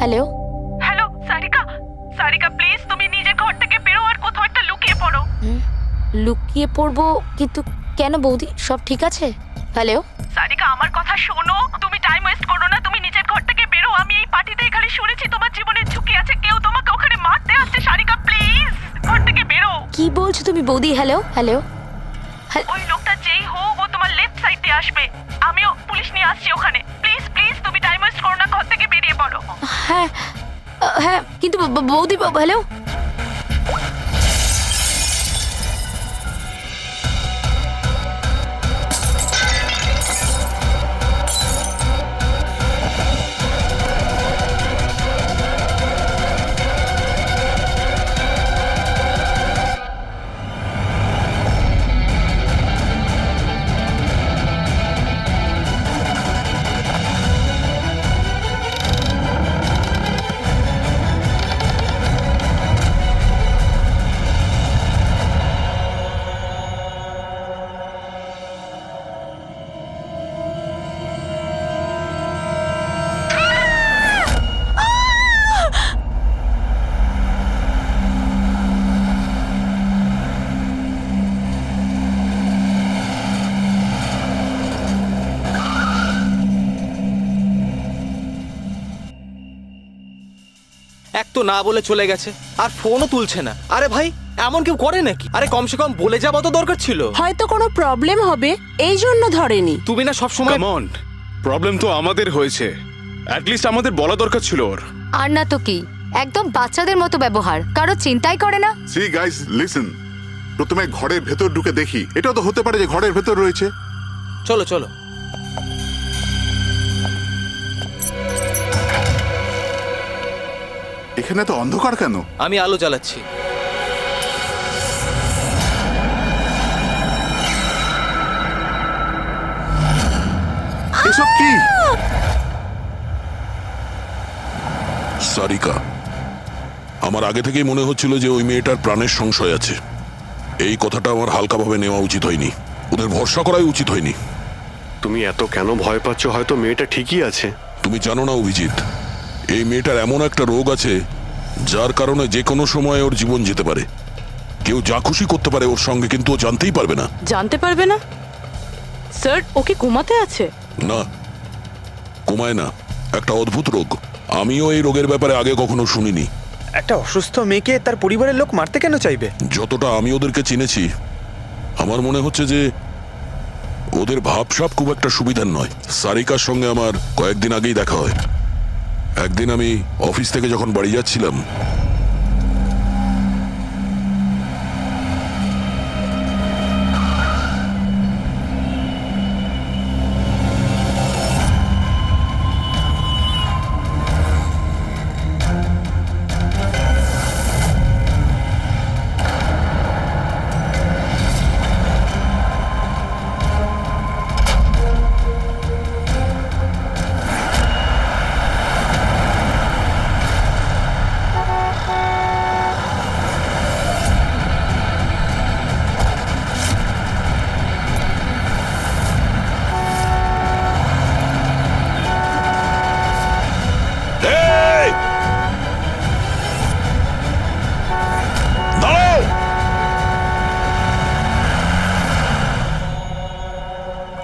Hello hello Sarika, Sarika please তুমি নিজের ঘর থেকে বেরো আর কোথাও একটা লুকিয়ে পড়ো। লুকিয়ে পড়বো? কিন্তু কেন বৌদি, সব ঠিক আছে? হ্যালো সারিকা আমার কথা শোনো, তুমি টাইম ওয়েস্ট করো না, তুমি নিজের ঘর থেকে বেরো। আমি এই পার্টিতে এখানে শুনেছি তোমার জীবনের ঝুঁকি আছে, কেউ তোমাকে ওখানে মারতে আসছে। সারিকা প্লিজ ঘর থেকে বেরো। কি বলছো তুমি বৌদি? হ্যালো হ্যালো ওই লোকটা যেই হোক ও তোমার লেফট সাইড দিয়ে আসবে, আমিও পুলিশ নিয়ে আসছি ওখানে। প্লিজ প্লিজ তুমি টাইম ওয়েস্ট করো না, ঘর থেকে বেরিয়ে পড়ো। হ্যাঁ হ্যাঁ, কিন্তু বৌদি হ্যালো। এক তো না বলে চলে গেছে, আর ফোনও তুলছে না। আরে ভাই, এমন কেউ করে নাকি? আরে কমসে কম বলে যাওয়া তো দরকার ছিল। হয়তো কোনো প্রবলেম হবে এই জন্য ধরেনি। তুমি না সব সময় কাম অন, প্রবলেম তো আমাদের হয়েছে, অ্যাটলিস্ট আমাদের বলা দরকার ছিল ওর। আর না তো কি, একদম বাচ্চাদের মতো ব্যবহার, কারো চিন্তাই করে না। সি গাইস লিসেন, প্রথমে ঘরের ভেতর ঢুকে দেখি। এটাও তো হতে পারে যে ঘরের ভেতর রয়েছে। চলো চলো। এখানে তো অন্ধকার কেন? আমি আলো জ্বালাচ্ছি। এসব কি? সারিকা, আমার আগে থেকেই মনে হচ্ছিল যে ওই মেয়েটার প্রাণের সংশয় আছে। এই কথাটা আমার হালকাভাবে নেওয়া উচিত হয়নি, ওদের ভরসা করাই উচিত হয়নি। তুমি এত কেন ভয় পাচ্ছ? হয়তো মেয়েটা ঠিকই আছে। তুমি জানো না অভিজিৎ, এই মেয়েটার এমন একটা রোগ আছে যার কারণে যে কোনো সময় ওর জীবন যেতে পারে। কেউ যা খুশি করতে পারে ওর সঙ্গে, কিন্তু ও জানতেই পারবে না। জানতে পারবে না? স্যার, ও কি ঘুমাতে আছে? না, কমায় না, একটা অদ্ভুত রোগ। আমিও এই রোগের ব্যাপারে আগে কখনো শুনিনি। একটা অসুস্থ মেয়েকে তার পরিবারের লোক মারতে কেন চাইবে? যতটা আমি ওদেরকে চিনেছি, আমার মনে হচ্ছে যে ওদের ভাবসাব খুব একটা সুবিধার নয়। সারিকার সঙ্গে আমার কয়েকদিন আগেই দেখা হয়। একদিন আমি অফিস থেকে যখন বাড়ি যাচ্ছিলাম, এই! দাঁড়াও!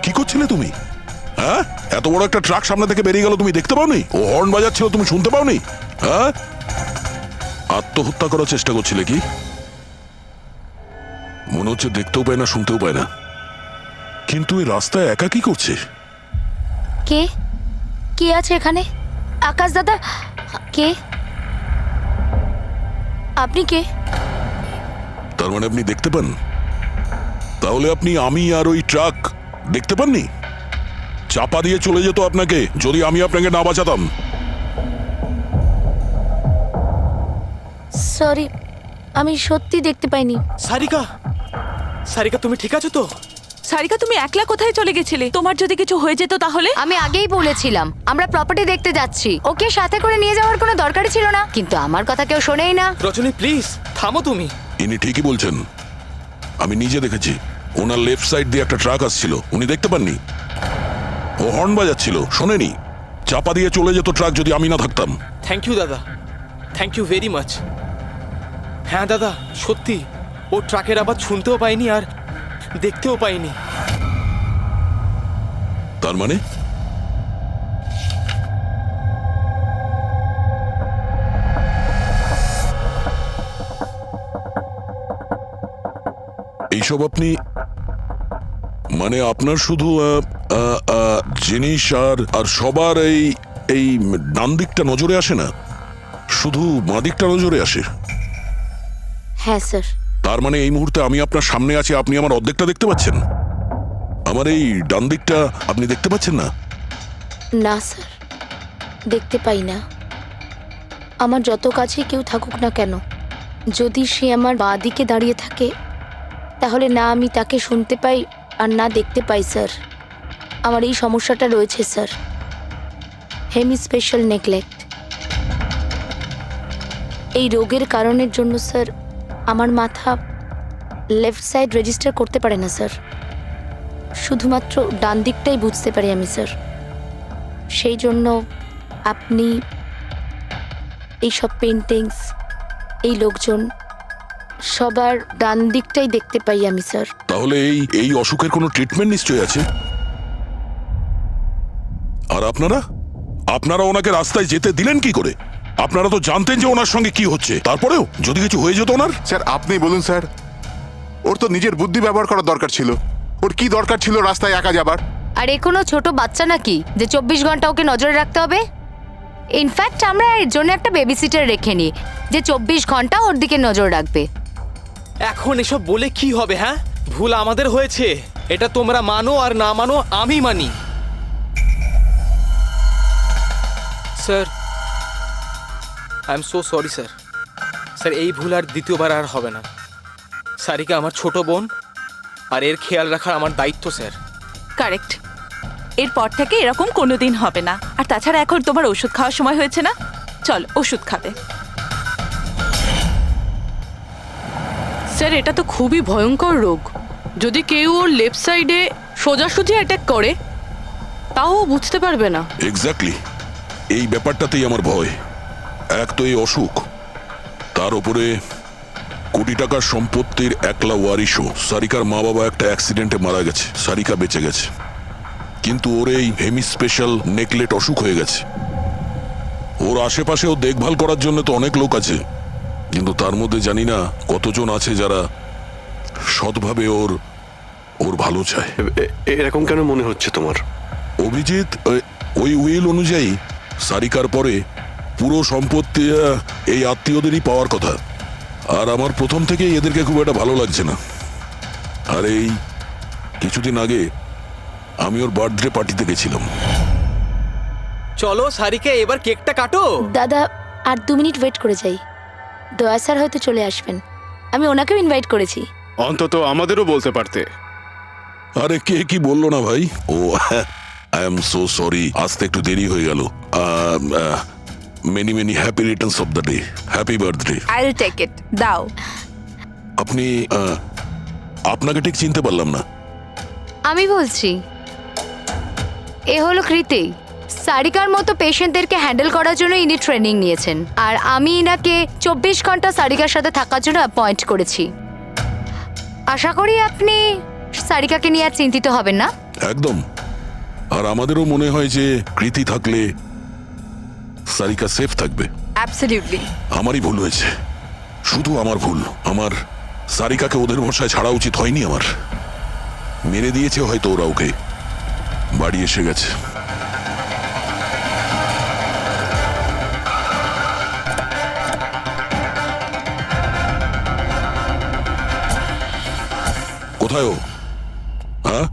কি করছিলে তুমি? হ্যাঁ, এত বড় একটা ট্রাক সামনে থেকে বেরিয়ে গেল, তুমি দেখতে পাওনি? ও হর্ন বাজাচ্ছিল, তুমি শুনতে পাওনি? হ্যাঁ, আত্মহত্যা করার চেষ্টা করছিলে কি? মনে হচ্ছে দেখতেও পায় না, শুনতেও পায় না। কিন্তু এই রাস্তায় একা কি করছে? কে কে আছে এখানে? আকাশ দাদা, কে আপনি? কে? তার মানে আপনি দেখতে পান? তাহলে আপনি আমি আর ওই ট্রাক দেখতে পাননি? চাপা দিয়ে চলে যেত আপনাকে যদি আমি আপনাকে না বাঁচাতাম। সরি, আমি সত্যি দেখতে পাইনি। সারিকা, সারিকা তুমি ঠিক আছো তো? সারিকা, তুমি একলা কোথায় চলে গেছিলে? তোমার যদি কিছু হয়ে যেত তাহলে? আমি আগেই বলেছিলাম আমরা প্রপার্টি দেখতে যাচ্ছি, ওকে সাথে করে নিয়ে যাওয়ার কোনো দরকারই ছিল না, কিন্তু আমার কথা কেউ শোনেই না। রজনী প্লিজ থামো তুমি। ইনি ঠিকই বলছেন, আমি নিজে দেখেছি। ওনার লেফট সাইড দিয়ে একটা ট্রাক আসছিল, উনি দেখতে পাননি। ও হর্ন বাজাচ্ছিল, শোনেনি। চাপা দিয়ে চলে যেত ট্রাক যদি আমি না থাকতাম। থ্যাংক ইউ দাদা, থ্যাংক ইউ ভেরি মাচ। হ্যাঁ দাদা, সত্যি ও ট্রাকের আওয়াজ শুনতেও পাইনি আর দেখতেও পাইনি। তার মানে এইসব আপনি মানে আপনার শুধু জিনিস আর সবার এই ডান দিকটা নজরে আসে না, শুধু বাঁ দিকটা নজরে আসে। হ্যাঁ স্যার। তার মানে এই মুহূর্তে আমি আপনার সামনে আছি, আপনি আমার অর্ধেকটা দেখতে পাচ্ছেন, আমার এই ডান দিকটা আপনি দেখতে পাচ্ছেন না? না স্যার, দেখতে পাই না। আমার যত কাছে কেউ থাকুক না কেন, যদি সে আমার বাঁ দিকে দাঁড়িয়ে থাকে তাহলে না আমি তাকে শুনতে পাই আর না দেখতে পাই স্যার। আমার এই সমস্যাটা রয়েছে স্যার, হেমি স্পেশাল নেগলেক্ট। এই রোগের কারণের জন্য স্যার আমার মাথা লেফট সাইড রেজিস্টার করতে পারে না স্যার, শুধুমাত্র ডান দিকটাই বুঝতে পারি আমি স্যার। সেই জন্য আপনি এইসব পেন্টিংস, এই লোকজন সবার ডান দিকটাই দেখতে পাই আমি স্যার। তাহলে এই অসুখের কোনো ট্রিটমেন্ট নিশ্চয়ই আছে। আর আপনারা ওনাকে রাস্তায় যেতে দিলেন কি করে? আপনারা তো জানতেন যে ওনার সঙ্গে কি হচ্ছে, তারপরেও যদি কিছু হয়ে যেত ওনার। স্যার আপনি বলুন স্যার, ওর তো নিজের বুদ্ধি ব্যবহার করার দরকার ছিল। ওর কি দরকার ছিল রাস্তায় একা যাবার? আর এ কোনো ছোট বাচ্চা নাকি যে 24 ঘন্টা ওকে নজরে রাখতে হবে? ইনফ্যাক্ট আমরা এর জন্য একটা বেবি সিটার রেখে নিই যে 24 ঘন্টা ওর দিকে নজর রাখবে। এখন এসব বলে কি হবে? হ্যাঁ, ভুল আমাদের হয়েছে, এটা তোমরা মানো আর না মানো আমি মানি। Sir, I am so sorry sir. Sir, এই ভুল আর দ্বিতীয়বার আর হবে না। সারিকা আমার ছোট বোন, আর এর খেয়াল রাখার আমার দায়িত্ব স্যার। কারেক্ট। এরপর থেকে এরকম কোনোদিন হবে না। আর তাছাড়া এখন তোমার ওষুধ খাওয়ার সময় হয়েছে না, চল ওষুধ খাবে। স্যার, এটা তো খুবই ভয়ঙ্কর রোগ। যদি কেউ ওর লেফট সাইডে সোজাসুজি অ্যাটাক করে তাও ও বুঝতে পারবে না। এক্স্যাক্টলি, এই ব্যাপারটাতেই আমার ভয়। এক তো এই অসুখ, তার উপরে কোটি টাকার সম্পত্তির একলা ওয়ারিশও। সারিকার মা বাবা একটা অ্যাক্সিডেন্টে মারা গেছে, সারিকা বেঁচে গেছে, কিন্তু ওর এই হেমি স্পেশাল নেকলেট অসুখ হয়ে গেছে। ওর আশেপাশেও দেখভাল করার জন্য তো অনেক লোক আছে, কিন্তু তার মধ্যে জানি না কতজন আছে যারা সৎভাবে ওর ভালো চায়। এরকম কেন মনে হচ্ছে তোমার? অভিজিৎ, ওই উইল অনুযায়ী সারিকার পরে পুরো সম্পত্তি এই আত্মীয়দেরই পাওয়ার কথা, আর আমার প্রথম থেকেই এদেরকে খুব একটা ভালো লাগছে না। আর এই কিছুদিন আগে আমি ওর বার্থডে পার্টিতে গেছিলাম। চলো সারিকা, এবার কেকটা কাটো। দাদা আর 2 মিনিট ওয়েট করে যাই, দয়া স্যার হয়তো চলে আসবেন। আমি ওনাকেও ইনভাইট করেছি। অন্তত আমাদেরও বলতে পারতে। আরে কে কি বললো না ভাই? Oh I am so sorry, আসতে একটু দেরি হয়ে গেল। Many many happy returns of the day, happy birthday. I will take it, দাও। আপনি আপনাকে ঠিক চিনতে পারলাম না। আমি বলছি, এ হলো কৃতি। সারিকার মতো পেশেন্টদেরকে হ্যান্ডেল করার জন্য ইনি ট্রেনিং নিয়েছেন, আর আমি ইনাকে 24 ঘন্টা সারিকার সাথে থাকার জন্য অ্যাপয়েন্ট করেছি। আশা করি আপনি সারিকাকে নিয়ে আর চিন্তিত হবেন না। একদম। আর আমাদেরও মনে হয় যে কৃতি থাকলে সারিকা সেফ থাকবে। অ্যাবসলিউটলি। আমারই ভুল হয়েছে, শুধু আমার ভুল। আমার সারিকাকে ওদের ভরসায় ছাড়া উচিত হয়নি। আমার মেরে দিয়েছে হয়তো ওরা, ওকে বাড়ি এসে গেছে। কোথায় ও? হ্যাঁ,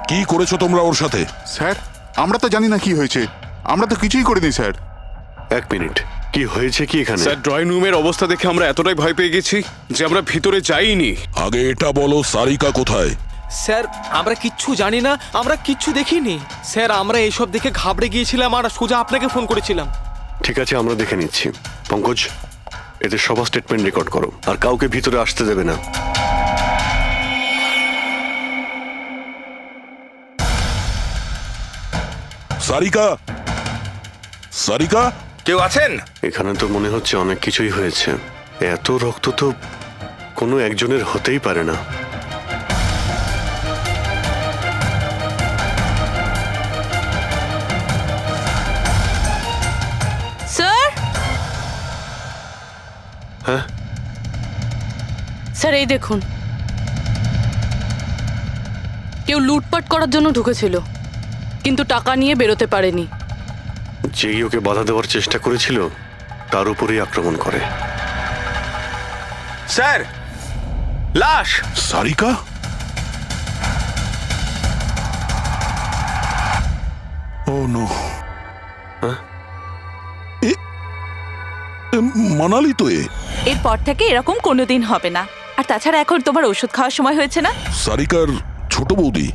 কি করেছো তোমরা ওর সাথে? স্যার আমরা তো জানি না কি হয়েছে, আমরা তো কিছুই করিনি স্যার। 1 মিনিট, কি হয়েছে কি এখানে? স্যার, ড্রয়িং রুমের অবস্থা দেখে আমরা এতটাই ভয় পেয়ে গেছি যে আমরা ভিতরে যাইনি। আগে এটা বলো, সারিকা কোথায়? স্যার, আমরা কিচ্ছু জানি না, আমরা কিচ্ছু দেখিনি স্যার। আমরা এইসব দেখে ঘাবড়ে গিয়েছিলাম আর সোজা আপনাকে ফোন করেছিলাম। ঠিক আছে, আমরা দেখে নিচ্ছি। পঙ্কজ, এদের সবার স্টেটমেন্ট রেকর্ড করো, আর কাউকে ভিতরে আসতে দেবে না। সারিকা, সারিকা, কেউ আছেন? এখানে তো মনে হচ্ছে অনেক কিছুই হয়েছে। এত রক্ত তো কোনো একজনের হতেই পারে না। স্যার, হ্যাঁ, স্যার এই দেখুন, কেউ লুটপাট করার জন্য ঢুকেছিল, কিন্তু টাকা নিয়ে বেরোতে পারেনি। যেই ওকে বাধা দেওয়ার চেষ্টা করেছিল তার উপরেই আক্রমণ করে। স্যার, লাশ! সারিকা? ও নো। হ্যাঁ? মানালি তো এ। এরপর থেকে এরকম কোনোদিন হবে না। আর তাছাড়া এখন তোমার ওষুধ খাওয়ার সময় হয়েছে না? সারিকার ছোট বৌদি,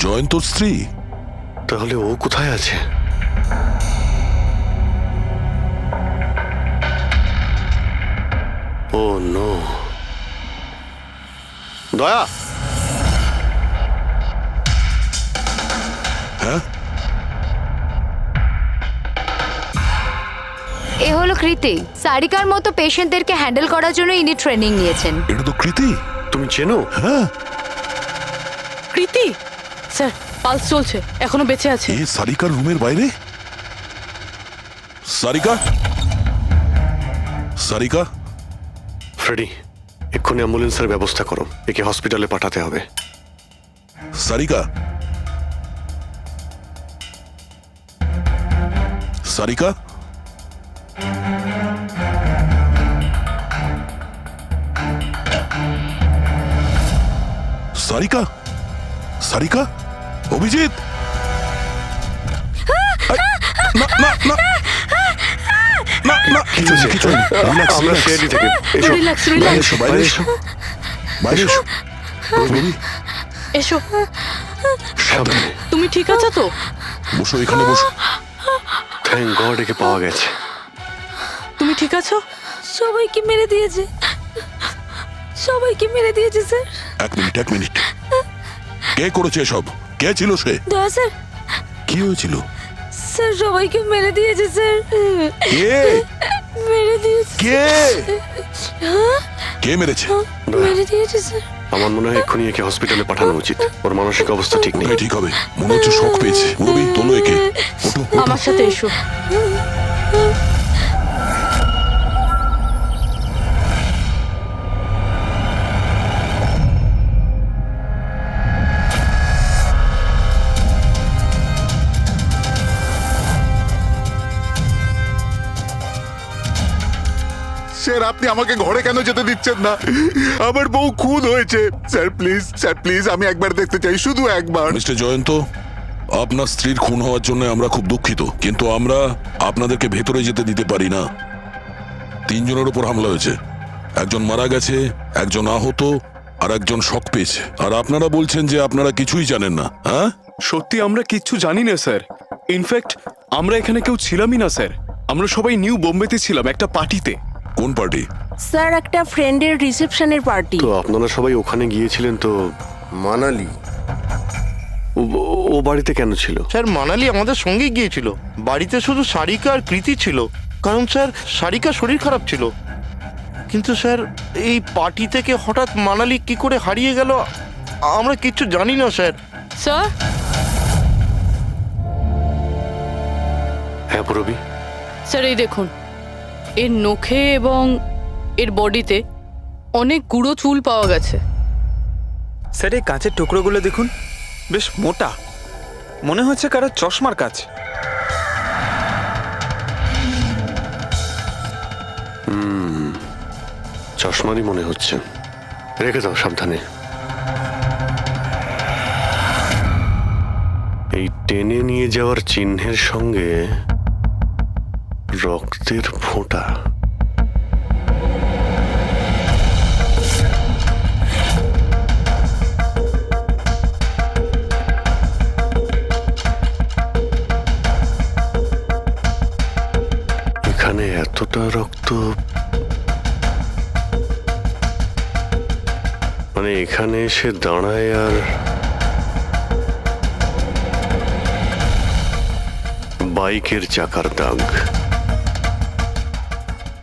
জয়ন্তর স্ত্রী। তাহলে ও কোথায় আছে? ও নো। দয়া, হ্যাঁ? এ হলো কৃতি। সারিকার মতো পেশেন্টদেরকে হ্যান্ডেল করার জন্য ইনি ট্রেনিং নিয়েছেন। এটা তো কৃতি। তুমি চেনো? হ্যাঁ, কৃতি স্যার, পালস চলছে, এখনো বেঁচে আছে। এ সারিকার রুমের বাইরে? সারিকা? সারিকা? ফ্রেডি, এক্ষুনি অ্যাম্বুলেন্সের ব্যবস্থা করো। একে হসপিটালে পাঠাতে হবে। সারিকা? সারিকা? সারিকা? সারিকা? অভিজিৎ? না না না না না, কিছু নেই, কিছু নেই। Relax, আমরা relax. সিআইডি থেকে এসো। রিল্যাক্স, বাইরে রিল্যাক্স, এসো, বাইরে এসো, বাইরে এসো। রবি, এসো। সাবধানে। তুমি ঠিক আছো তো? বসো, এখানে বসো। থ্যাংক গড একে পাওয়া গেছে। তুমি ঠিক আছো? সবাইকে মেরে দিয়েছে, সবাইকে মেরে দিয়েছে স্যার। এক মিনিট, এক মিনিট। কে করেছে এসব? কে ছিল সে? দয়া স্যার, কি হয়েছিল? স্যার সবাইকে মেরে দিয়েছে স্যার। কে? মেরে দিয়েছে, কে? কে মেরেছে? মেরে দিয়েছে স্যার। আমার মনে হয় এক্ষুনি একে হসপিটালে পাঠানো উচিত। ওর মানসিক অবস্থা ঠিক নেই। ওটাই ঠিক হবে, মনে হচ্ছে শক পেয়েছে। রবি, তোলো একে। ওঠো, ওঠো। আমার সাথে এসো। স্যার, আপনি আমাকে ঘরে কেন যেতে দিচ্ছেন না? আমার বউ খুন হয়েছে। স্যার প্লিজ, স্যার প্লিজ, আমি একবার দেখতে চাই, শুধু একবার। মিস্টার জয়ন্ত, আপনার স্ত্রীর খুন হওয়ার জন্য আমরা খুব দুঃখিত, কিন্তু আমরা আপনাদেরকে ভেতরে যেতে দিতে পারি না। 3 জনের উপর হামলা হয়েছে, একজন মারা গেছে, একজন আহত, আর একজন শক পেয়েছে। আর আপনারা বলছেন যে আপনারা কিছুই জানেন না। হ্যাঁ, সত্যি আমরা কিচ্ছু জানি না স্যার। ইনফ্যাক্ট আমরা এখানে কেউ ছিলামই না স্যার। আমরা সবাই নিউ বোম্বেতে ছিলাম একটা পার্টিতে। কোন পার্টি? স্যার একটা ফ্রেন্ডের রিসেপশনের পার্টি। তো আপনারা সবাই ওখানে গিয়েছিলেন তো? মানালি? ও বাড়িতে কেন ছিল? স্যার মানালি আমাদের সঙ্গে গিয়েছিল। বাড়িতে শুধু সারিকা আর কৃতি ছিল, কারণ স্যার সারিকা শরীর খারাপ ছিল। কিন্তু স্যার এই পার্টি থেকে হঠাৎ মানালি কি করে হারিয়ে গেল আমরা কিচ্ছু জানি না স্যার। স্যার, হ্যাঁ পূরবী? স্যার এই দেখুন, এর নখে এবং এর বডিতে অনেক গুঁড়ো চুল পাওয়া গেছে। স্যার, এই কাঁচের টুকরোগুলো দেখুন, বেশ মোটা, মনে হচ্ছে কারো চশমার কাজ। চশমারই মনে হচ্ছে। রেখে দাও সাবধানে। এই টেনে নিয়ে যাওয়ার চিহ্নের সঙ্গে রক্তের ফোঁটা। এখানে এতটা রক্ত, মানে এখানে এসে দাঁড়ায় আর বাইকের চাকার দাগ।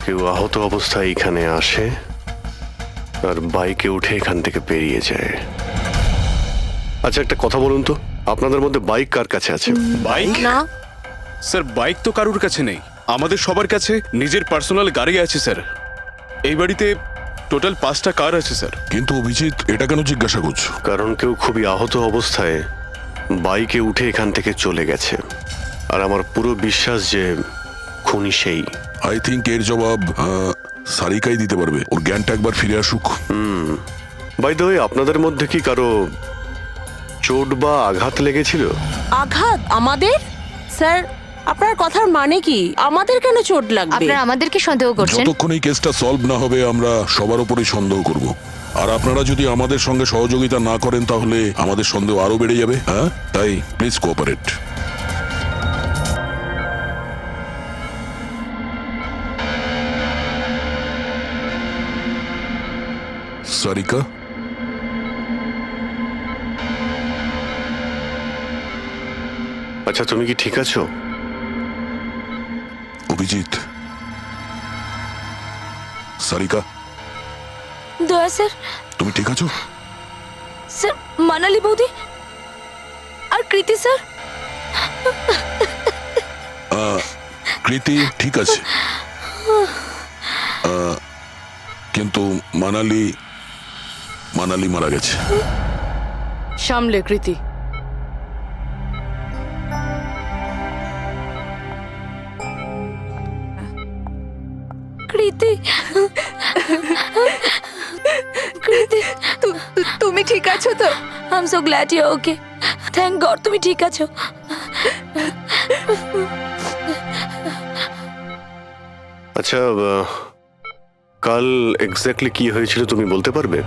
কেউ আহত অবস্থায় এখানে আসে আর বাইকে উঠে এখান থেকে বেরিয়ে যায়। আচ্ছা একটা কথা বলুন তো, আপনাদের মধ্যে বাইক কার কাছে আছে? বাইক? না স্যার বাইক তো কারুর কাছে নেই, আমাদের সবার কাছে নিজের পার্সোনাল গাড়ি আছে স্যার। এই বাড়িতে টোটাল 5টা কার আছে স্যার। কিন্তু অভিজিৎ এটা কেন জিজ্ঞাসা করছো? কারণ কেউ খুবই আহত অবস্থায় বাইকে উঠে এখান থেকে চলে গেছে, আর আমার পুরো বিশ্বাস যে খুনি সেই। আই থিঙ্ক এর জবাব সারিকাই দিতে পারবে। ওর জ্ঞানটা একবার ফিরে আসুক। বাই দ্য ওয়ে, আপনাদের মধ্যে কি কারো চোট বা আঘাত লেগেছিল? আঘাত আমাদের? স্যার আপনার কথার মানে কি? আমাদের কেন চোট লাগবে? আপনারা আমাদেরকে সন্দেহ করছেন? যতক্ষণ এই কেসটা সলভ না হবে আমরা সবার উপরেই সন্দেহ করব। আর আপনারা যদি আমাদের সঙ্গে সহযোগিতা না করেন তাহলে আমাদের সন্দেহ আরো বেড়ে যাবে। হ্যাঁ, তাই প্লিজ কোঅপারেট। সারিকা, আচ্ছা তুমি কি ঠিক আছো? অভিজিৎ, সারিকা, দয়া স্যার। তুমি ঠিক আছো? স্যার মানালি বৌদি আর কৃতি স্যার। কৃতি ঠিক আছে, কিন্তু মানালি মারা গেছে। সামলে কৃতি। কৃতি, কৃতি তুমি ঠিক আছো তো? I am so glad you okay. Thank God তুমি ঠিক আছো। আচ্ছা কাল এক্স্যাক্টলি কি হয়েছিল তুমি বলতে পারবে?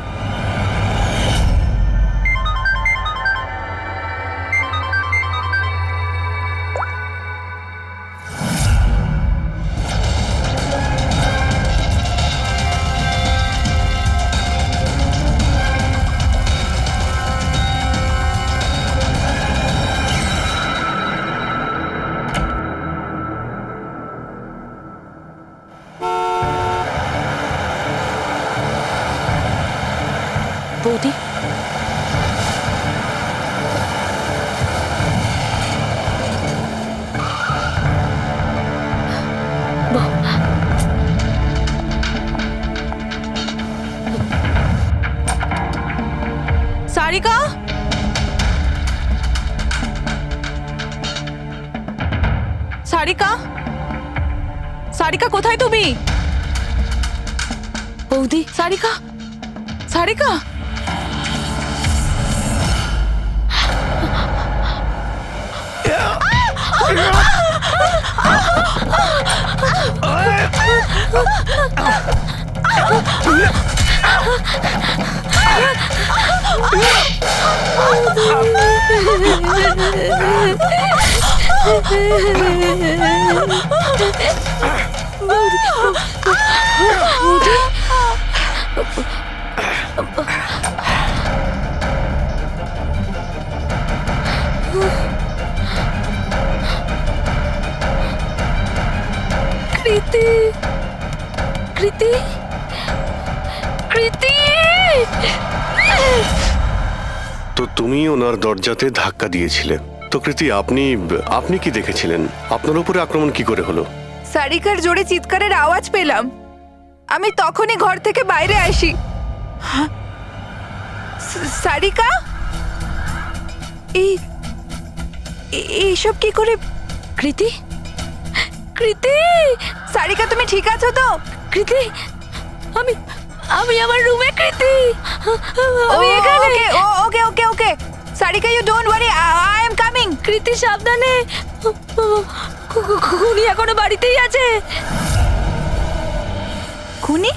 বৌদি সারিকা, সারিকা, সারিকা কোথায় তুমি? বৌদি সারিকা, সারিকা, কৃতি, কৃতি, কৃতি। তো তুমি ওনার দরজাতে ধাক্কা দিয়েছিলে তো কৃতি, আপনি কি দেখেছিলেন? আপনার উপরে আক্রমণ কি করে হলো? সারিকার জোরে চিৎকারের আওয়াজ পেলাম, আমি তখনই ঘর থেকে বাইরে আসি। সারিকা, এইসব কি করে? কৃতি, কৃতি, সারিকা তুমি ঠিক আছো তো? কৃতি, আমি আমি আমার রুমে। কৃতি আমি এখানে। Okay okay okay Sarika, you don't worry, I am coming. Kriti সাবধানে, খুনি এখনো বাড়িতেই আছে। খুনি?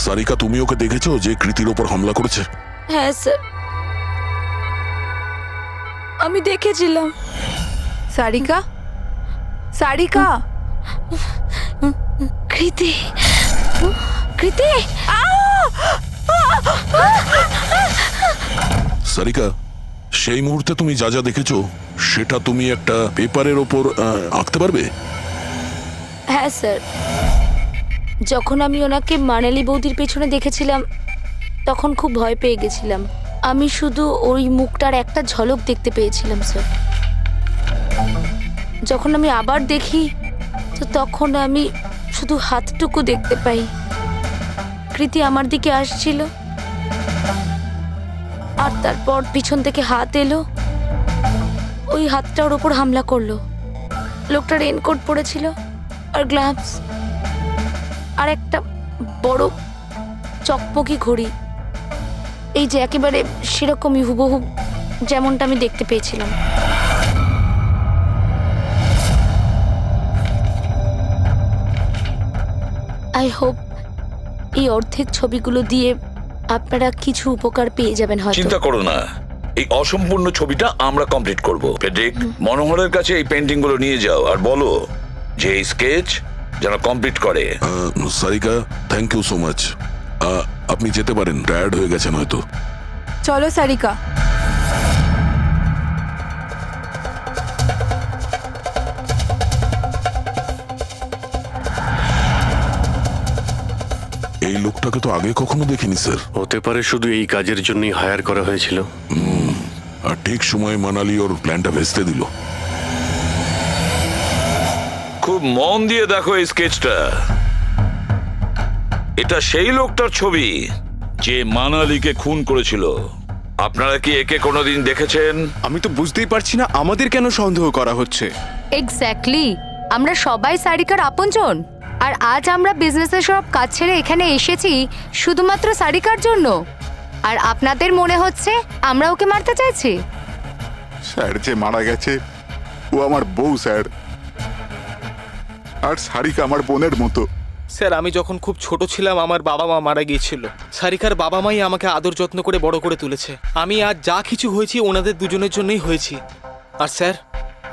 সারিকা, তুমি ওকে দেখেছো যে কৃতির ওপর হামলা করেছে? হ্যাঁ স্যার, আমি দেখেছিলাম। সারিকা, সারিকা, কৃতি, কৃতি। সারিকা, সেই মুহূর্তে তুমি যা যা দেখেছো সেটা তুমি একটা পেপারের ওপর আঁকতে পারবে? হ্যাঁ স্যার। যখন আমি ওনাকে মানালি বৌদির পেছনে দেখেছিলাম তখন খুব ভয় পেয়ে গেছিলাম। আমি শুধু ওই মুখটার একটা ঝলক দেখতে পেয়েছিলাম স্যার। যখন আমি আবার দেখি তো তখন আমি শুধু হাতটুকু দেখতে পাই। কৃতি আমার দিকে আসছিল আর তারপর পিছন থেকে হাত এলো, ওই হাতটা ওর ওপর হামলা করলো। লোকটা রেনকোট পরেছিল আর গ্লাভস আর একটা বড় চকমকি ঘড়ি, এই যে একেবারে সেরকমই হুবহু যেমনটা আমি দেখতে পেয়েছিলাম। আই হোপ এই অর্ধেক ছবিগুলো দিয়ে আপনারা কিছু উপকার পেয়ে যাবেন হয়তো। চিন্তা করো না, এই অসম্পূর্ণ ছবিটা আমরা কমপ্লিট করব। ফেডরিক, মনোহরের কাছে এই পেন্টিং গুলো নিয়ে যাও আর বলো যে এই স্কেচ যেন কমপ্লিট করে। Sarika, thank you so much. আপনি যেতে পারেন, টায়ার্ড হয়ে গেছেন হয়তো। চলো সারিকা। এই লোকটাকে তো আগে কখনো দেখিনি স্যার। হতে পারে শুধু এই কাজের জন্যই হায়ার করা হয়েছিল। আর ঠিক সময় মানালি ওর প্ল্যানটা ভেস্তে দিল। খুব মন দিয়ে দেখো এই স্কেচটা। এটা সেই লোকটার ছবি যে মানালিকে খুন করেছিল। আপনারা কি একে কোনোদিন দেখেছেন? আমি তো বুঝতেই পারছি না আমাদের কেন সন্দেহ করা হচ্ছে। এক্স্যাক্টলি, আমরা সবাই সারিকার আপনজন। আর আজ আমরা বিজনেসের সব কাজ ছেড়ে এখানে এসেছি শুধুমাত্র সারিকার জন্য। আর আপনাদের মনে হচ্ছে আমরা ওকে মারতে চাইছি? স্যার যে মারা গেছে ও আমার বউ স্যার, আর সারিকা আমার বোনের মতো। স্যার আমি যখন খুব ছোট ছিলাম আমার বাবা মা মারা গিয়েছিল। সারিকার বাবা মাই আমাকে আদর যত্ন করে বড় করে তুলেছে। আমি আজ যা কিছু হয়েছি ওনাদের দুজনের জন্যই হয়েছি। আর স্যার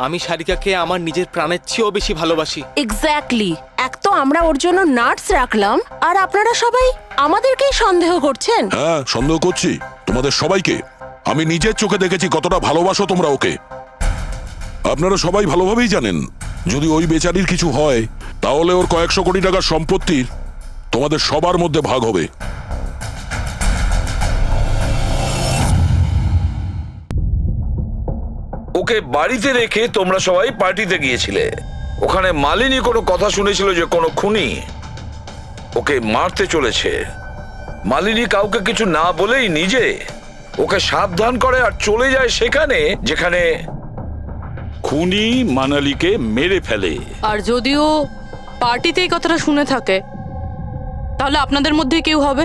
আমি সারিকাকে আমার নিজের প্রাণের চেয়েও বেশি ভালোবাসি। এক্স্যাক্টলি, এক তো আমরা ওর জন্য নার্স রাখলাম আর আপনারা সবাই আমাদেরকেই সন্দেহ করছেন। হ্যাঁ, সন্দেহ করছি তোমাদের সবাইকে। আমি নিজের চোখে দেখেছি কতটা ভালোবাসো তোমরা ওকে। আপনারা সবাই ভালোভাবেই জানেন যদি ওই বেচারির কিছু হয় তাহলে ওর কয়েকশো কোটি টাকার সম্পত্তির তোমাদের সবার মধ্যে ভাগ হবে। ওকে বাড়িতে রেখে তোমরা সবাই পার্টিতে গিয়েছিলে। ওখানে মালিনী কোনো কথা শুনেছিল যে কোনো খুনি ওকে মারতে চলেছে। মালিনী কাউকে কিছু না বলেই নিজে ওকে সাবধান করে আর চলে যায় সেখানে যেখানে খুনি মানালিকে মেরে ফেলে। আর যদিও পার্টিতে এই কথাটা শুনে থাকে তাহলে আপনাদের মধ্যে কেউ হবে?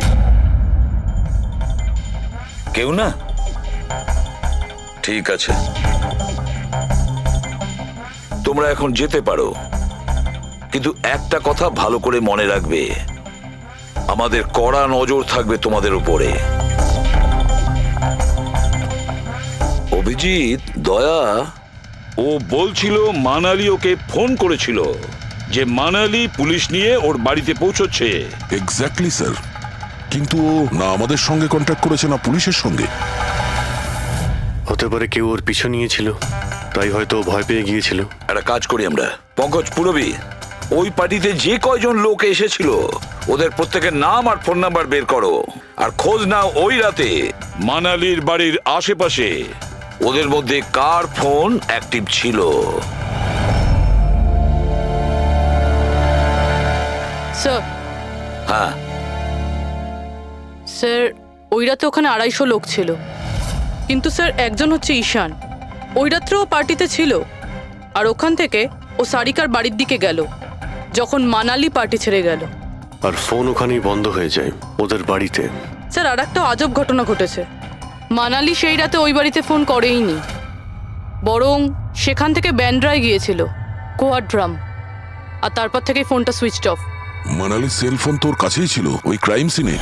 কেউ না? ঠিক আছে, তোমরা এখন যেতে পারো, কিন্তু একটা কথা ভালো করে মনে রাখবে, আমাদের কড়া নজর থাকবে তোমাদের উপরে। অভিজিৎ, দয়া, ও বলছিল মানালি ওকে ফোন করেছিল যে মানালি পুলিশ নিয়ে ওর বাড়িতে পৌঁছচ্ছে। এক্স্যাক্টলি স্যার, কিন্তু ও না আমাদের সঙ্গে কন্ট্যাক্ট করেছে না পুলিশের সঙ্গে। হতে পারে কেউ ওর পিছু নিয়েছিল, তাই হয়তো ও ভয় পেয়ে গিয়েছিল। একটা কাজ করি আমরা, পঙ্কজ, পুরবী, ওই পার্টিতে যে কয়জন লোক এসেছিল ওদের প্রত্যেকের নাম আর ফোন নাম্বার বের করো আর খোঁজ নাও ওই রাতে মানালির বাড়ির আশেপাশে ওদের মধ্যে কার ফোন অ্যাক্টিভ ছিল। স্যার। হ্যাঁ স্যার, ওই রাতে ওখানে 250 লোক ছিল, কিন্তু স্যার একজন হচ্ছে ঈশান। ওই রাত্রেও পার্টিতে ছিল আর ওখান থেকে ও সারিকার বাড়ির দিকে গেল যখন মানালি পার্টি ছেড়ে গেল। আর ফোন ওখানেই বন্ধ হয়ে যায় ওদের বাড়িতে। স্যার আর একটা আজব ঘটনা ঘটেছে। মানালি সেই রাতে ওই বাড়িতে ফোন করেইনি, বরং সেখান থেকে ব্যান্ড্রায় গিয়েছিল, কোয়াড্রাম, আর তারপর থেকে ফোনটা সুইচড অফ। মানালির সেল ফোন তোর কাছেই ছিল ওই ক্রাইম সিনে।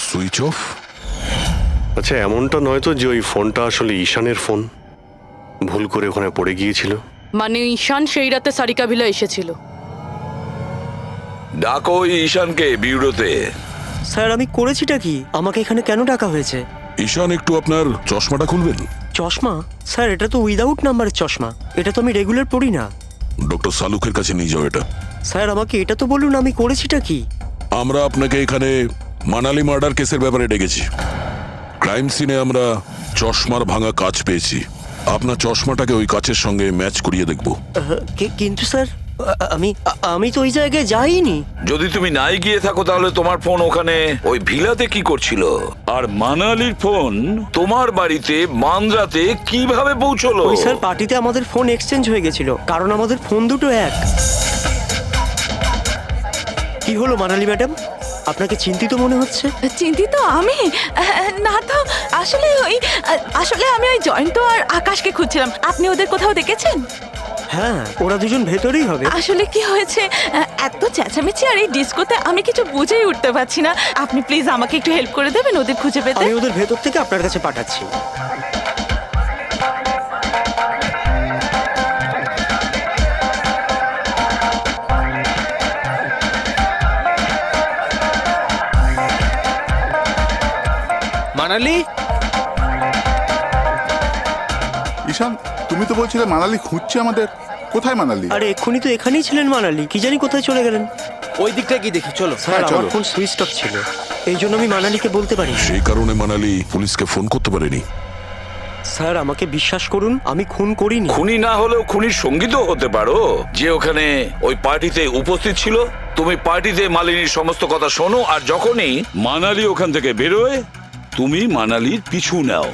Switch off? আচ্ছা, এমনটা নয় তো যে ওই ফোনটা আসলে ঈশানের ফোন, ভুল করে ওখানে পড়ে গিয়েছিল? মানে ঈশান সেই রাতে সারিকা ভিলা এসেছিল। ডাকো ওই ঈশানকে বিউরোতে। স্যার আমি করেছিটা কি? আমাকে এখানে কেন ডাকা হয়েছে? ঈশান, একটু আপনার চশমাটা খুলবেন? চশমা? স্যার এটা তো উইদাউট নাম্বারের চশমা, এটা তো আমি রেগুলার পড়ি না। ডক্টর সালুকের কাছে নিয়ে যাও এটা। স্যার আমাকে এটা তো বলুন আমি করেছিটা কি? আমরা আপনাকে এখানে মানালি মার্ডার কেসের ব্যাপারে ডেকেছি। ক্রাইম সিনে আমরা চশমার ভাঙা কাঁচ পেয়েছি। আপনার চশমাটাকে ওই কাচের সঙ্গে ম্যাচ করিয়ে দেখব। কিন্তু স্যার আমি তো ওই জায়গায় যাইনি। যদি তুমি নাই গিয়ে থাকো তাহলে তোমার ফোন ওখানে ওই ভিলাতে কি করছিল? আর মানালির ফোন তোমার বাড়িতে মান্দ্রাতে কিভাবে পৌঁছলো? ওই স্যার পার্টিতে আমাদের ফোন এক্সচেঞ্জ হয়ে গেছিল, কারণ আমাদের ফোন দুটো এক। কি হলো মানালি ম্যাডাম, আপনাকে চিন্তিত মনে হচ্ছে? চিন্তিত আমি? না তো, আসলে আমি ওই জয়ন্ত আর আকাশকে খুঁজছিলাম। আপনি ওদের কোথাও দেখেছেন? হ্যাঁ, ওরা দুজন ভেতরেই হবে। আসলে কি হয়েছে, এত চেঁচামেচি আর এই ডিস্কোতে আমি কিছু বুঝেই উঠতে পারছি না। আপনি প্লিজ আমাকে একটু হেল্প করে দেবেন ওদের খুঁজে পেতে? আমি ওদের ভেতর থেকে আপনার কাছে পাঠাচ্ছি। মানালি, ঈশান, তুমি তো বলছিলে মানালি খুঁজছে আমাদের। কোথায় মানালি? আরে এক্ষুনি তো এখানেই ছিলেন মানালি, কি জানি কোথায় চলে গেলেন। ওই দিকটা কি দেখি, চলো। স্যার আমার ফোন সুইচ অফ ছিল, এই জন্য আমি মানালিকে বলতে পারি। সেই কারণে মানালি পুলিশকে ফোন করতে পারেনি। স্যার আমাকে বিশ্বাস করুন, আমি খুন করিনি। খুনি না হলেও খুনির সঙ্গী তো হতে পারো, যে ওখানে ওই পার্টিতে উপস্থিত ছিল। তুমি পার্টিতে মালিনীর সমস্ত কথা শোনো, আর যখনই মানালি ওখান থেকে বেরোয় তুমি মানালির পিছু নাও।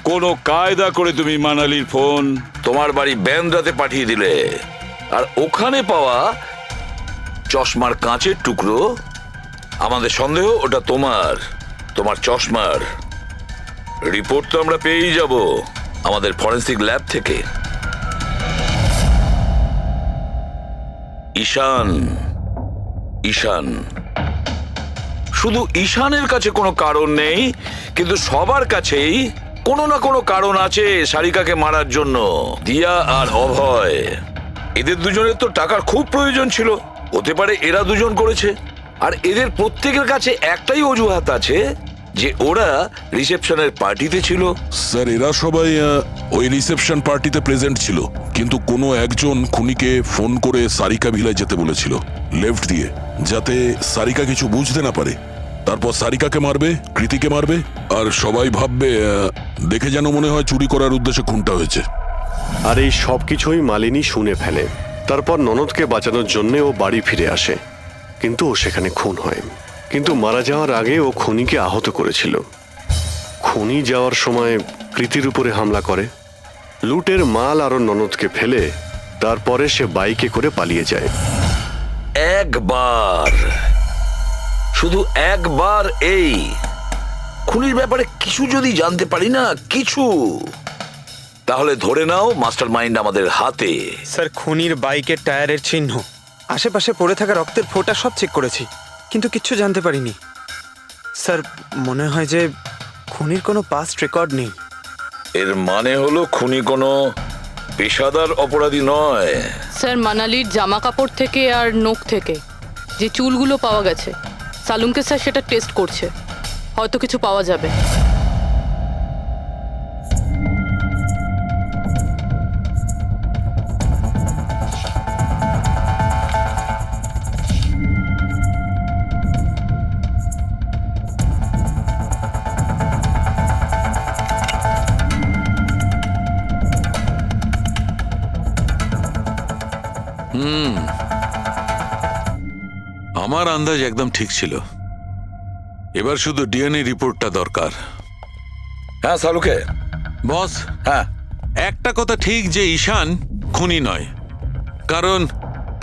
কোনো কায়দা করে তুমি মানালির ফোন তোমার বাড়ি ব্যান্দ্রাতে পাঠিয়ে দিলে, আর ওখানে পাওয়া চশমার কাঁচের টুকরো, আমাদের সন্দেহ ওটা তোমার চশমার রিপোর্ট তো আমরা পেয়েই যাব আমাদের ফরেন্সিক ল্যাব থেকে। ঈশান শুধু ঈশানের কাছে কোনো কারণ নেই, কিন্তু সবার কাছেই কোনো না কোনো কারণ আছে সারিকাকে মারার জন্য। দিয়া আর অভয়, এদের দুজনের তো টাকার খুব প্রয়োজন ছিল। হতে পারে এরা দুজন করেছে, আর এদের প্রত্যেকের কাছে একটাই অজুহাত আছে যে ওরা রিসেপশনের পার্টিতে ছিল। স্যার এরা সবাই ওই রিসেপশন পার্টিতে প্রেজেন্ট ছিল, কিন্তু কোনো একজন খুনিকে ফোন করে সারিকা ভিলায় যেতে বলেছিল লেফট দিয়ে, যাতে সারিকা কিছু বুঝতে না পারে। তারপর সারিকাকে মারবে, কৃতিকে মারবে, আর সবাই ভাববে দেখে যেন মনে হয় চুরি করার উদ্দেশ্যে খুনটা হয়েছে। আর এই সব কিছুই মালিনী শুনে ফেলে। তারপর ননদকে বাঁচানোর জন্য ও বাড়ি ফিরে আসে, কিন্তু ও সেখানে খুন হয়। কিন্তু মারা যাওয়ার আগে ও খুনিকে আহত করেছিল। খুনি যাওয়ার সময় কৃতির উপরে হামলা করে, লুটের মাল আর ননদকে ফেলে তারপরে সে বাইকে করে পালিয়ে যায়। শুধু একবার এই খুনির ব্যাপারে কিছু যদি জানতে পারি না, কিছু, তাহলে ধরে নাও মাস্টার মাইন্ড আমাদের হাতে। স্যার খুনির বাইকের টায়ারের চিহ্ন, আশেপাশে পড়ে থাকা রক্তের ফোঁটা সব চেক করেছি, কিন্তু কিচ্ছু জানতে পারিনি। স্যার মনে হয় যে খুনির কোনো পাস্ট রেকর্ড নেই। এর মানে হলো খুনি কোনো পেশাদার অপরাধী নয়। স্যার মানালির জামা কাপড় থেকে আর নখ থেকে যে চুলগুলো পাওয়া গেছে, সালুমকে স্যার সেটা টেস্ট করছে, হয়তো কিছু পাওয়া যাবে। আমার আন্দাজ একদম ঠিক ছিল, এবার শুধু ডিএনএ রিপোর্টটা দরকার। হ্যাঁ সালুকে বস, হ্যাঁ একটা কথা ঠিক যে ঈশান খুনি নয়, কারণ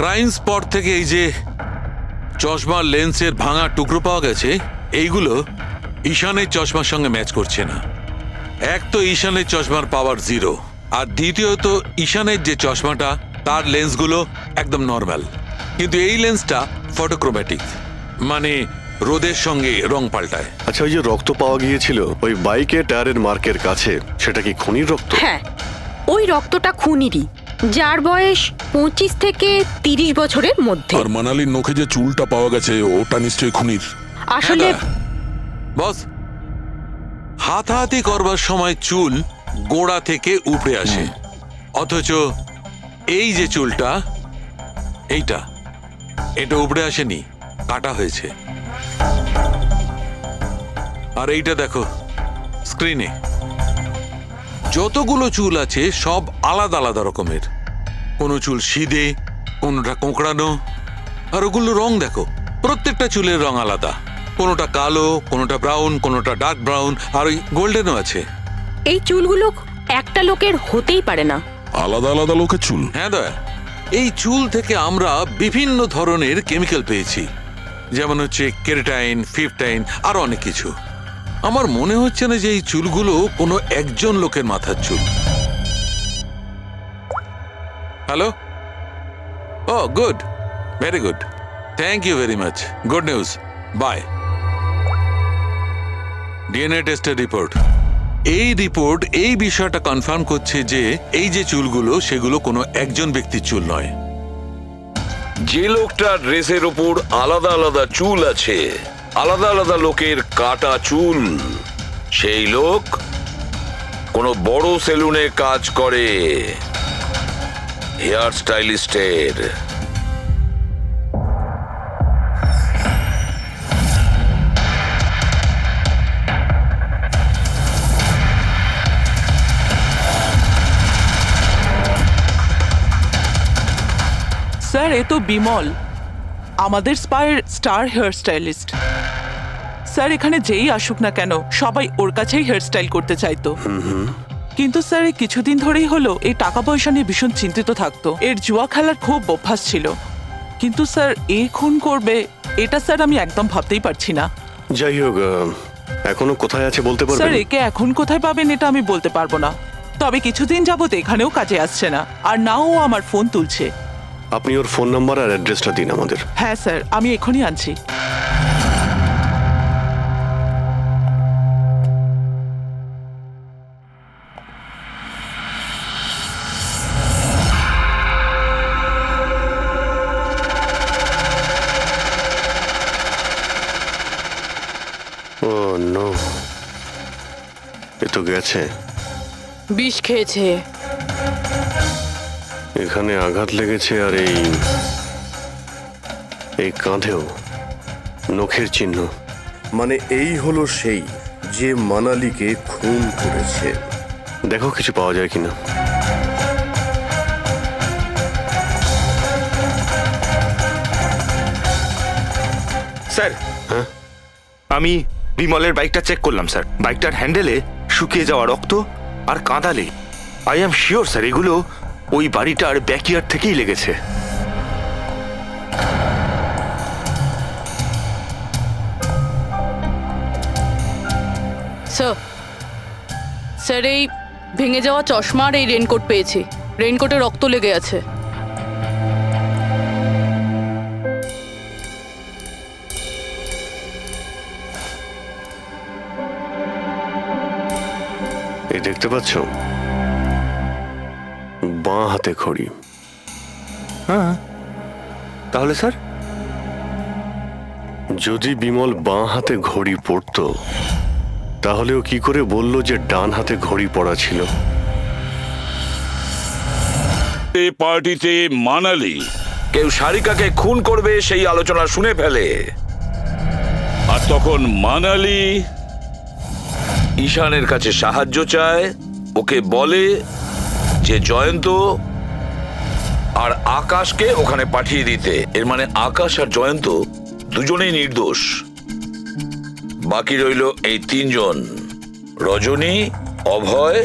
ক্রাইম স্পট থেকে এই যে চশমার লেন্সের ভাঙা টুকরো পাওয়া গেছে, এইগুলো ঈশানের চশমার সঙ্গে ম্যাচ করছে না। এক তো ঈশানের চশমার পাওয়ার 0, আর দ্বিতীয়ত ঈশানের যে চশমাটা তার লেন্সগুলো একদম নর্মাল, কিন্তু এই লেন্সটা ফটোক্রোম্যাটিক, মানে রোদের সঙ্গে রং পাল্টায়। আচ্ছা, ওই যে রক্ত পাওয়া গিয়েছিল ওই বাইকে টায়ারের মার্কের কাছে, সেটা কি খুনির রক্ত? হ্যাঁ, ওই রক্তটা খুনিরই, যার বয়স 25 থেকে 30 বছরের মধ্যে। আর মানালির নখে যে চুলটা পাওয়া গেছে ওটা নিশ্চয়ই খুনির। আসলে বস, হাতাহাতি করবার সময় চুল গোড়া থেকে উপড়ে আসে, অথচ এই যে চুলটা, এটা উপড়ে আসেনি, কাটা হয়েছে। আর এইটা দেখো স্ক্রিনে, যতগুলো চুল আছে সব আলাদা আলাদা রকমের। কোনো চুল সিধে, কোনোটা কোঁকড়ানো, আর ওগুলো রং দেখো, প্রত্যেকটা চুলের রং আলাদা। কোনোটা কালো, কোনোটা ব্রাউন, কোনোটা ডার্ক ব্রাউন, আর ওই গোল্ডেনও আছে। এই চুলগুলো একটা লোকের হতেই পারে না। আলাদা আলাদা লোকের চুল? হ্যাঁ দয়া, এই চুল থেকে আমরা বিভিন্ন ধরনের কেমিক্যাল পেয়েছি, যেমন হচ্ছে কেরাটিন, ফিফটাইন, আরো অনেক কিছু। আমার মনে হচ্ছে না যে এই চুলগুলো কোনো একজন লোকের মাথার চুল। Hello, oh good, very good, thank you very much, good news, bye. DNA টেস্টের রিপোর্ট, এই রিপোর্ট এই বিষয়টা কনফার্ম করছে যে এই যে চুলগুলো সেগুলো কোনো একজন ব্যক্তির চুল নয়। যে লোকটার ড্রেসের ওপর আলাদা আলাদা চুল আছে, আলাদা আলাদা লোকের কাটা চুল, সেই লোক কোনো বড় সেলুনে কাজ করে, হেয়ার স্টাইলিস্টের। স্যার, এ তো বিমল, আমাদের স্পায়ের স্টার হেয়ার স্টাইলিস্ট। স্যার, এখানে যেই আসুক না কেন সবাই ওর কাছেই হেয়ার স্টাইল করতে চাইতো। কিন্তু স্যার, এই কিছুদিন ধরেই হলো এই টাকা পয়সা নিয়ে ভীষণ চিন্তিত থাকতো। এর জুয়া খেলার খুব অভ্যাস ছিল। কিন্তু স্যার, এ খুন করবে এটা স্যার আমি একদম ভাবতেই পারছি না। যাই হোক, এখনো কোথায় আছে বলতে স্যার, পারবেন? একে এখন কোথায় পাবেন এটা আমি বলতে পারবো না, তবে কিছুদিন যাবত এখানেও কাজে আসছে না, আর না ও আমার ফোন তুলছে। আপনি ওর ফোন নাম্বার আর অ্যাড্রেসটা দিন আমাদের। হ্যাঁ স্যার, আমি এখনই আনছি। ও নো, এ তো গেছে। বিষ খেয়েছে। এখানে আঘাত লেগেছে, আর এই কাঁধেও নখের চিহ্ন। মানে এই হলো সেই যে মানালিকে খুন করেছে। দেখো কিছু পাওয়া যায় কিনা। স্যার, হ্যাঁ, আমি বিমলের বাইকটা চেক করলাম স্যার। বাইকটার হ্যান্ডেলে শুকিয়ে যাওয়া রক্ত আর কাঁদালে আই এম শিওর স্যার এগুলো ওই বাড়িটার ব্যাকইয়ার্ড থেকেই লেগেছে। স্যার, এই ভেঙে যাওয়া চশমা আর এই রেনকোট পেয়েছি। রেনকোটে রক্ত লেগে আছে। এই দেখতে পাচ্ছ, বাঁ হাতে ঘড়ি। হ্যাঁ, তাহলে স্যার যদি বিমল বাঁ হাতে ঘড়ি পরতো তাহলে ও কি করে বলল যে ডান হাতে ঘড়ি পরা ছিল? পার্টিতে মানালি কেউ সারিকাকে খুন করবে সেই আলোচনা শুনে ফেলে, আর তখন মানালি ঈশানের কাছে সাহায্য চায়। ওকে বলে যে জয়ন্ত আর আকাশকে ওখানে পাঠিয়ে দিতে। এর মানে আকাশ আর জয়ন্ত দুজনেই নির্দোষ। বাকি রইল এই তিনজন, রজনী, অভয়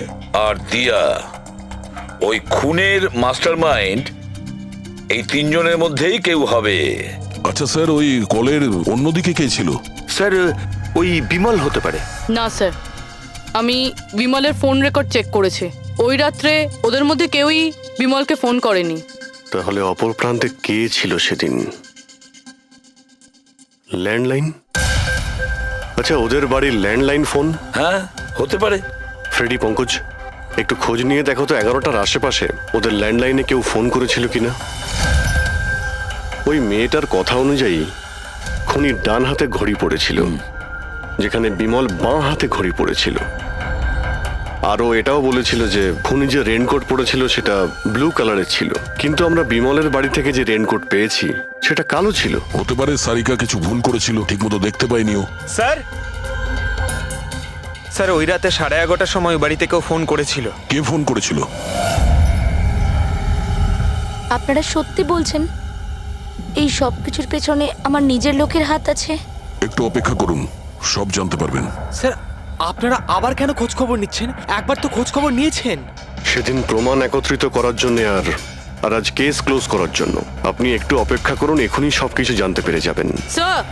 আর দিয়া। ওই খুনের মাস্টারমাইন্ড এই তিনজনের মধ্যেই কেউ হবে। আচ্ছা স্যার, ওই কলের অন্যদিকে কে ছিল? স্যার, ওই বিমল হতে পারে। না স্যার, আমি বিমলের ফোন রেকর্ড চেক করেছি। ওই রাত্রে ওদের মধ্যে কেউই বিমলকে ফোন করেনি। তাহলে অপর প্রান্তে কে ছিল সেদিন? ল্যান্ডলাইন? আচ্ছা, ওদের বাড়ির ল্যান্ডলাইন ফোন? হ্যাঁ, হতে পারে। ফ্রেডি, পঙ্কজ, একটু খোঁজ নিয়ে দেখো তো 11টার আশেপাশে ওদের ল্যান্ডলাইনে কেউ ফোন করেছিল কিনা। ওই মেয়েটার কথা অনুযায়ী খুনি ডান হাতে ঘড়ি পড়েছিল, যেখানে বিমল বাঁ হাতে ঘড়ি পড়েছিল। আরও এটাও বলেছিল যে খুনি যে রেনকোট পরেছিল সেটা ব্লু কালারের ছিল, কিন্তু আমরা বিমলের বাড়ি থেকে যে রেনকোট পেয়েছি সেটা কালো ছিল। হতে পারে সারিকা কিছু ভুল করেছিল, ঠিকমতো দেখতে পাইনিও। স্যার স্যার ওই রাতে 11:30টার সময় ওই বাড়ি থেকেও ফোন করেছিল। কে ফোন করেছিল? আপনারা সত্যি বলছেন এই সব কিছুর পেছনে আমার নিজের লোকের হাত আছে? একটু অপেক্ষা করুন, সব জানতে পারবেন। স্যার আপনারা আবার কেন খোঁজ খবর নিচ্ছেন? একবার তো খোঁজ খবর নিয়েছেন। সেদিন প্রমাণ একত্রিত করার জন্য আর আজ কেস ক্লোজ করার জন্য। আপনি একটু অপেক্ষা করুন, এখনই সবকিছু জানতে পেরে যাবেন। স্যার,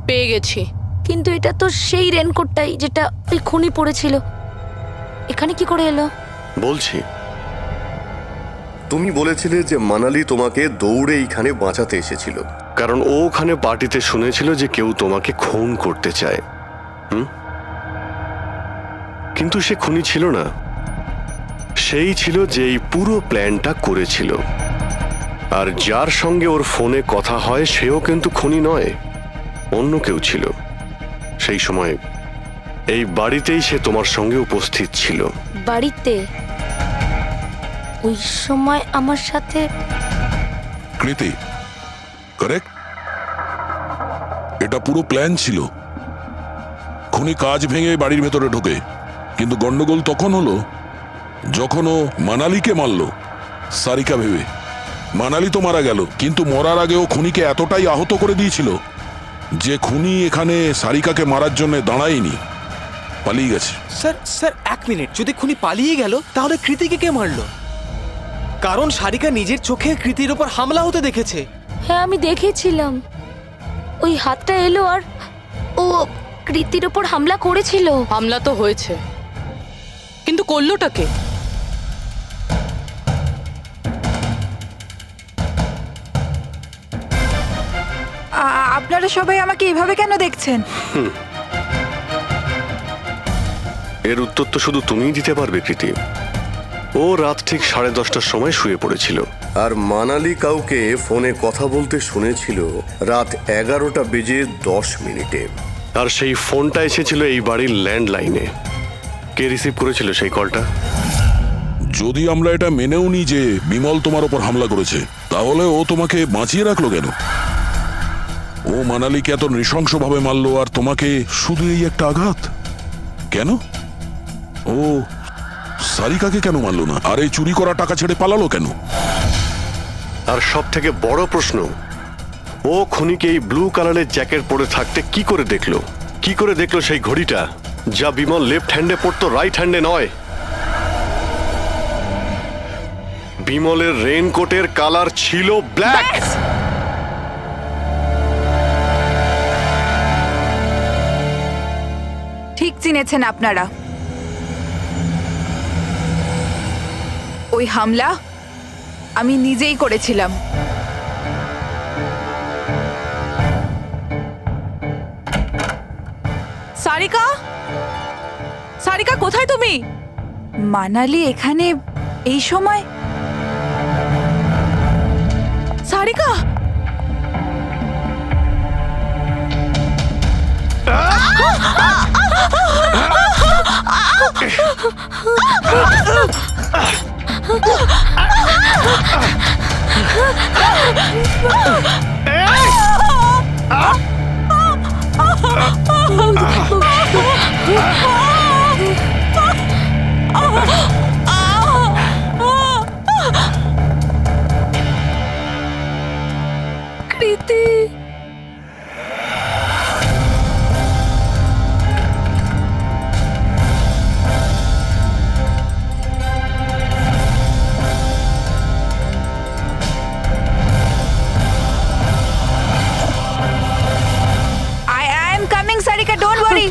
পেয়ে গেছি। কিন্তু এটা তো সেই রেনকোটটাই যেটা ওই খুনি পড়েছিল। এখানে কি করে এলো? বলছি, তুমি বলেছিলে যে মানালি তোমাকে দৌড়ে এইখানে বাঁচাতে এসেছিল। কারণ ও ওখানে পার্টিতে শুনেছিল যে কেউ তোমাকে খুন করতে চায়। কিন্তু সে খুনি ছিল না, সেই ছিল যে এই পুরো প্ল্যানটা করেছিল। আর যার সঙ্গে ওর ফোনে কথা হয় সেও কিন্তু খুনি নয়, অন্য কেউ ছিল। সেই সময় এই বাড়িতেই সে তোমার সঙ্গে উপস্থিত ছিল। বাড়িতে? ওই সময় আমার সাথে কৃতি, কারেক্ট? এটা পুরো প্ল্যান ছিল। খুনি কাজ ভেঙে বাড়ির ভেতরে ঢোকে, কিন্তু গন্ডগোল তখন হলো যখন ও মানালিকে মারল সারিকা ভেবে। মানালি তো মারা গেল, কিন্তু মরার আগে ও খুনিকে এতটাই আহত করে দিয়েছিল যে খুনি এখানে সারিকাকে মারার জন্য দাঁড়ায়নি, পালিয়ে গেছে। স্যার স্যার 1 মিনিট, যদি খুনি পালিয়ে গেল তাহলে কৃতিকে কে মারলো? কারণ সারিকা নিজের চোখে কৃতির ওপর হামলা হতে দেখেছে। হ্যাঁ, আমি দেখেছিলাম ওই হাতটা এলো আর ও কৃতির ওপর হামলা করেছিল। হামলা তো হয়েছে, কিন্তু করলোটা কে? আপনারা সবাই আমাকে এভাবে কেন দেখছেন? এর উত্তর তো শুধু তুমিই দিতে পারবে কৃতি। ও রাত ঠিক 10:30টার সময় শুয়ে পড়েছিল। আর মানালি কাউকে ফোনে কথা বলতে শুনেছিল রাত 11:10 আর সেই ফোনটা এসেছিল এই বাড়ির ল্যান্ডলাইনে। কে রিসিভ করেছিল সেই কলটা? যদি আমরা এটা মেনেও নিই যে বিমল তোমার ওপর হামলা করেছে, তাহলে ও তোমাকে বাঁচিয়ে রাখলো কেন? ও মানালিকে এত নৃশংসভাবে মারলো আর তোমাকে শুধু এই একটা আঘাত কেন? ও সারিকাকে কেন মারলো না? আর এই চুরি করা টাকা ছেড়ে পালালো কেন? আর সব থেকে বড় প্রশ্ন, ও খুনিকে এই ব্লু কালারের জ্যাকেট পরে থাকতে কি করে দেখলো? কি করে দেখলো সেই ঘড়িটা যা বিমল লেফট হ্যান্ডে পড়তো, রাইট হ্যান্ডে নয়? বিমলের রেইনকোটের কালার ছিল ব্ল্যাক। ঠিক চিনেছেন আপনারা। ওই হামলা আমি নিজেই করেছিলাম। সারিকা, সারিকা কোথায় তুমি? মানালি এখানে এই সময়? সারিকা, কৃতি, I am coming, Sarika, don't worry.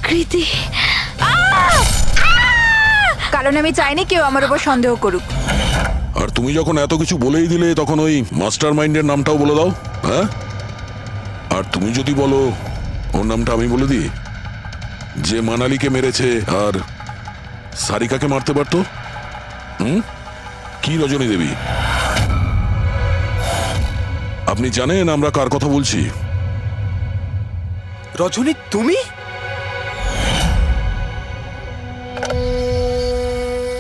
কৃতি, কারণ আমি চাইনি কেউ আমার উপর সন্দেহ করুক। আর তুমি যখন এত কিছু বলেই দিলে, তখন ওই মাস্টার মাইন্ডের নামটাও বলে দাও। হ্যাঁ, আর তুমি যদি বলো ওর নামটা আমি বলে দিই, যে মানালিকে মেরেছে আর সারিকাকে মারতে পারতো। কি রজনী দেবী? আপনি জানেন আমরা কার কথা বলছি? রজনী, তুমি?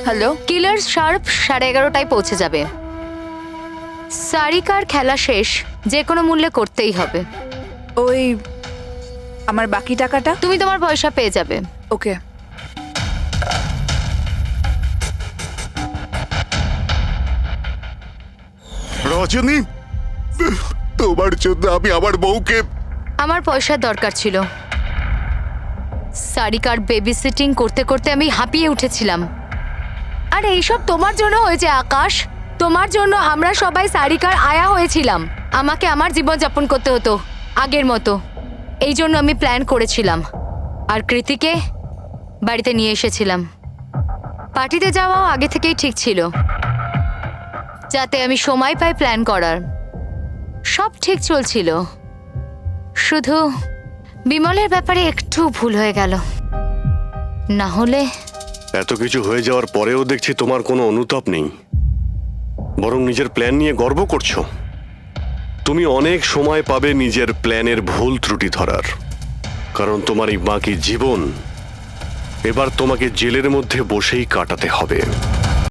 হ্যালো, কিলার শার্প 11:30টায় পৌঁছে যাবে। সারিকার খেলা শেষ, যে কোনো মূল্যে করতেই হবে। ওই আমার বাকি টাকাটা? তুমি তোমার পয়সা পেয়ে যাবে। ওকে। রজনী, তোমার জন্য আমি আমার বউকে আমার পয়সার দরকার ছিল। সারিকার বেবি সিটিং করতে করতে আমি হাঁপিয়ে উঠেছিলাম। আর এইসব তোমার জন্য হয়েছে আকাশ। তোমার জন্য আমরা সবাই সারিকার আয়া হয়েছিলাম। আমাকে আমার জীবন যাপন করতে হতো আগের মতো। এই জন্য আমি প্ল্যান করেছিলাম আর কৃতিকে বাড়িতে নিয়ে এসেছিলাম। পার্টিতে যাওয়াও আগে থেকেই ঠিক ছিল, যাতে আমি সময় পাই প্ল্যান করার। সব ঠিক চলছিল, শুধু বিমলের ব্যাপারে একটু ভুল হয়ে গেল। না হলে এত কিছু হয়ে যাওয়ার পরেও দেখছি তোমার কোনো অনুতাপ নেই, বরং নিজের প্ল্যান নিয়ে গর্ব করছো। তুমি অনেক সময় পাবে নিজের প্ল্যানের ভুল ত্রুটি ধরার, কারণ তোমার এই বাকি জীবন এবার তোমাকে জেলের মধ্যে বসেই কাটাতে হবে।